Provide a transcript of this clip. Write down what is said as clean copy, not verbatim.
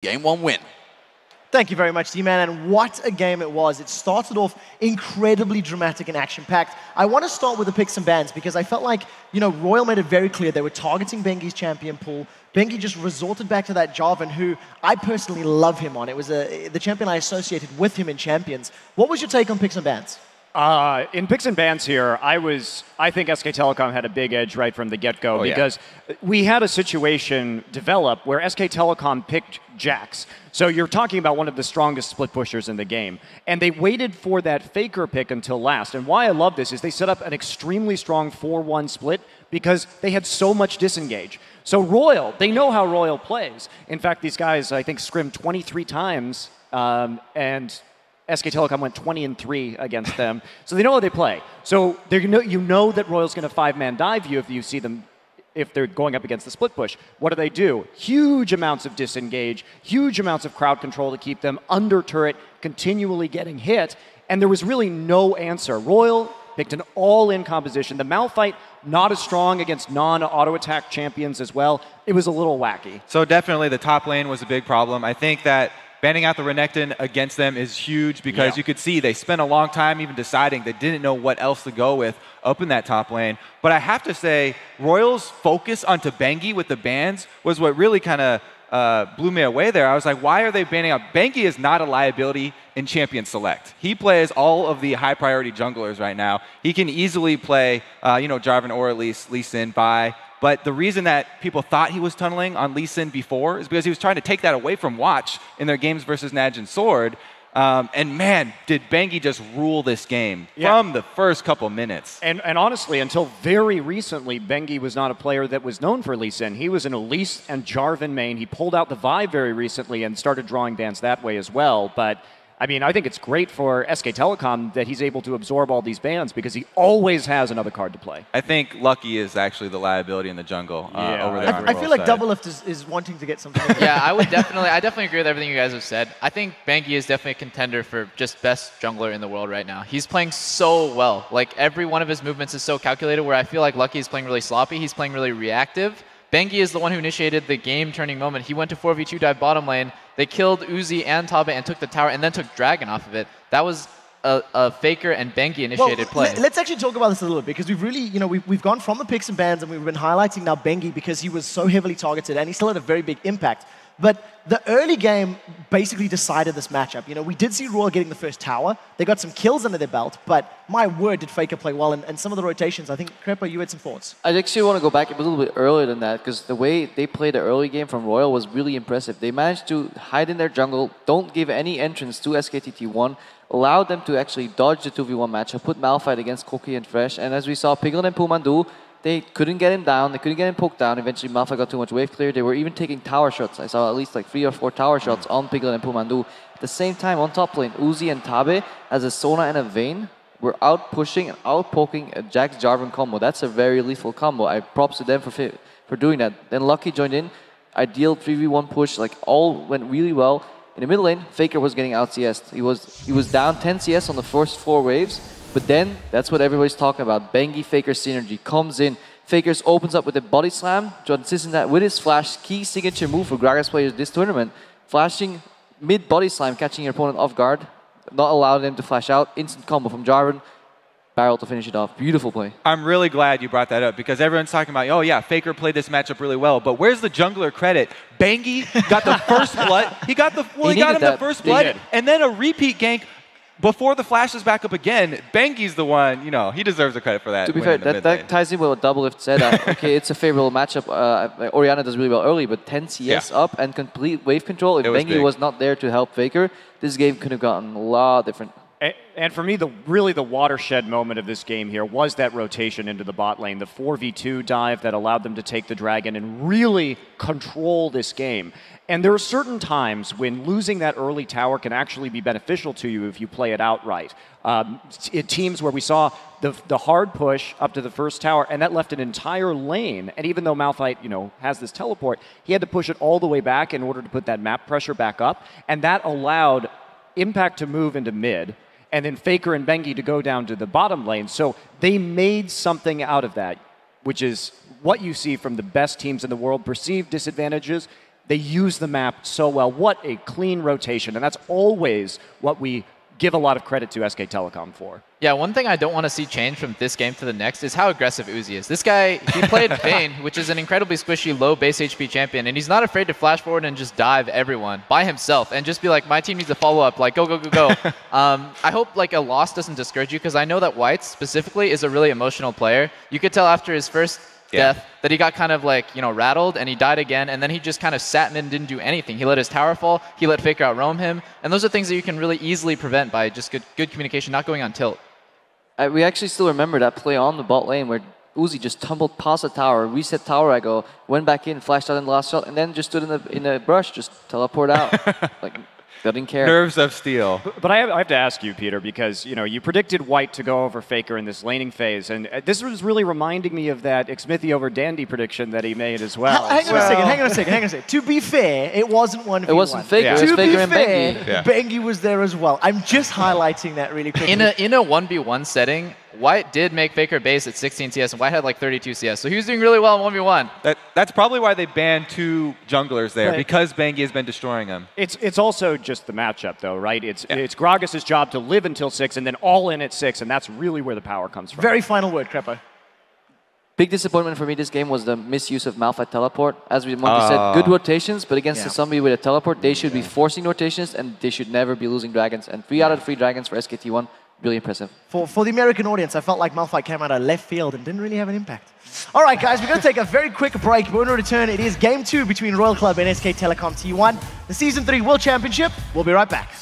Game 1 win. Thank you very much, D-Man, and what a game it was. It started off incredibly dramatic and action-packed. I want to start with the picks and bans because I felt like, Royal made it very clear they were targeting Bengi's champion pool. Bengi just resorted back to that Jarvan, who I personally love him on. It was the champion I associated with him in Champions. What was your take on picks and bans? In picks and bans here, I think SK Telecom had a big edge right from the get-go because we had a situation develop where SK Telecom picked Jax. So you're talking about one of the strongest split pushers in the game. And they waited for that Faker pick until last. And why I love this is they set up an extremely strong 4-1 split because they had so much disengage. So Royal, they know how Royal plays. In fact, these guys, I think, scrimmed 23 times and SK Telecom went 20-3 against them. So they know how they play. So you know that Royal's going to 5-man dive you if you see them, if they're going up against the split push. What do? Huge amounts of disengage, huge amounts of crowd control to keep them under turret, continually getting hit. And there was really no answer. Royal picked an all-in composition. The Malphite, not as strong against non-auto attack champions as well. It was a little wacky. So definitely the top lane was a big problem. I think that banning out the Renekton against them is huge because you could see they spent a long time even deciding. They didn't know what else to go with up in that top lane. But I have to say, Royal's focus onto Bengi with the bans was what really kind of blew me away there. I was like, why are they banning out? Bengi is not a liability in Champion Select. He plays all of the high priority junglers right now. He can easily play, Jarvan or at least Lee Sin by. But the reason that people thought he was tunneling on Lee Sin before is because he was trying to take that away from Watch in their games versus Naj and Sword. And man, did Bengi just rule this game from the first couple minutes. And honestly, until very recently, Bengi was not a player that was known for Lee Sin. He was an Elise and Jarvan main. He pulled out the Vive very recently and started drawing bans that way as well. But I mean, I think it's great for SK Telecom that he's able to absorb all these bans because he always has another card to play. I think Lucky is actually the liability in the jungle over there. I feel like Doublelift is wanting to get something. Yeah, I definitely agree with everything you guys have said. I think Bengi is definitely a contender for just best jungler in the world right now. He's playing so well. Like, every one of his movements is so calculated, where I feel like Lucky is playing really sloppy. He's playing really reactive. Bengi is the one who initiated the game-turning moment. He went to 4v2 dive bottom lane. They killed Uzi and Tabe and took the tower and then took Dragon off of it. That was a Faker and Bengi initiated play. Let's actually talk about this a little bit because we've really, we've gone from the picks and bans and we've been highlighting now Bengi because he was so heavily targeted and he still had a very big impact. But the early game basically decided this matchup. We did see Royal getting the first tower. They got some kills under their belt, but my word, did Faker play well. And some of the rotations, I think, Crepo, you had some thoughts. I actually want to go back a little bit earlier than that because the way they played the early game from Royal was really impressive. They managed to hide in their jungle, don't give any entrance to SKTT1, allowed them to actually dodge the 2v1 matchup, put Malphite against Koki and Fresh, and as we saw, Piglet and Pumandu, they couldn't get him down, they couldn't get him poked down. Eventually, Malphite got too much wave clear. They were even taking tower shots. I saw at least like 3 or 4 tower shots on Piglet and Pumandu. At the same time, on top lane, Uzi and Tabe, as a Sona and a Vayne, were out pushing and out poking a Jax Jarvan combo. That's a very lethal combo. I props to them for doing that. Then Lucky joined in. Ideal 3v1 push, like all went really well. In the middle lane, Faker was getting out CS'd. He was down 10 CS on the first 4 waves. But then, that's what everybody's talking about. Bengi Faker synergy comes in. Fakers opens up with a body slam. Transitions that with his flash, key signature move for Gragas players this tournament. Flashing mid body slam, catching your opponent off guard. Not allowing them to flash out. Instant combo from Jarvan. Barrel to finish it off. Beautiful play. I'm really glad you brought that up because everyone's talking about, oh yeah, Faker played this matchup really well, but where's the jungler credit? Bengi got the first blood. He got him the first blood, and then a repeat gank. Before the flash is back up again, Bengi's the one, he deserves the credit for that. To be fair, that ties in with what Doublelift said. Okay, it's a favorable matchup. Orianna does really well early, but 10 CS up and complete wave control. If Bengi was not there to help Faker, this game could have gotten a lot different. And for me, really the watershed moment of this game here was that rotation into the bot lane, the 4v2 dive that allowed them to take the dragon and really control this game. And there are certain times when losing that early tower can actually be beneficial to you if you play it outright. In teams where we saw the hard push up to the first tower, and that left an entire lane. And even though Malphite, has this teleport, he had to push it all the way back in order to put that map pressure back up. And that allowed Impact to move into mid, and then Faker and Bengi to go down to the bottom lane. So they made something out of that, which is what you see from the best teams in the world. Perceived disadvantages, They use the map so well. What a clean rotation. And that's always what we give a lot of credit to SK Telecom for. Yeah, one thing I don't want to see change from this game to the next is how aggressive Uzi is. This guy, he played Vayne, which is an incredibly squishy, low base HP champion, and he's not afraid to flash forward and just dive everyone by himself and just be like, my team needs a follow-up, like, go, go, go, go. I hope like a loss doesn't discourage you, because I know that White specifically is a really emotional player. You could tell after his first death that he got kind of like, rattled, and he died again, and then he just kind of sat mid and didn't do anything. He let his tower fall, he let Faker outroam him, and those are things that you can really easily prevent by just good communication, not going on tilt. We actually still remember that play on the bot lane where Uzi just tumbled past the tower, reset tower echo, went back in, flashed out in the last shot, and then just stood in the brush, just teleport out. Like, didn't care. Nerves of steel. But I have to ask you, Peter, because you predicted White to go over Faker in this laning phase, and this was really reminding me of that Xmithy over Dandy prediction that he made as well. Hang on a second. To be fair, it wasn't 1v1. It wasn't Faker, it was Faker and Bengi. Bengi was there as well. I'm just highlighting that really quickly. In a 1v1 setting, White did make Faker base at 16 CS, and White had like 32 CS, so he was doing really well in 1v1. That's probably why they banned 2 junglers there, because Bengi has been destroying them. It's also just the matchup, though, right? It's Gragas' job to live until 6 and then all in at 6, and that's really where the power comes from. Very final word, Crepo. Big disappointment for me this game was the misuse of Malphite teleport. As we said, good rotations, but against somebody with a teleport, they should be forcing rotations, and they should never be losing dragons. And 3 out of 3 dragons for SKT1. Really impressive. For the American audience, I felt like Malphite came out of left field and didn't really have an impact. All right, guys, we're going to take a very quick break, but when we return, it is Game 2 between Royal Club and SK Telecom T1, the Season 3 World Championship. We'll be right back.